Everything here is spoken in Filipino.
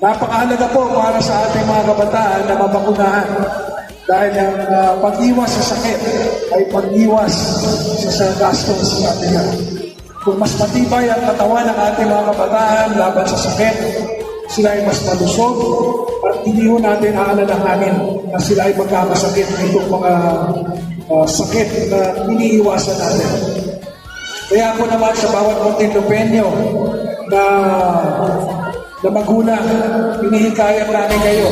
Napakahalaga po para sa ating mga kabataan na mabakunahan dahil ang pag-iwas sa sakit ay pag-iwas sa gastos sa ating Kung mas matibay ang katawan ng ating mga kabataan laban sa sakit, sila ay mas malusog at hindi ho natin aalalahanin na sila ay magkakasakit nitong mga sakit na iniiwasan natin. Kaya ako naman sa bawat munting Lupenyo na magulang, hinihikayat namin kayo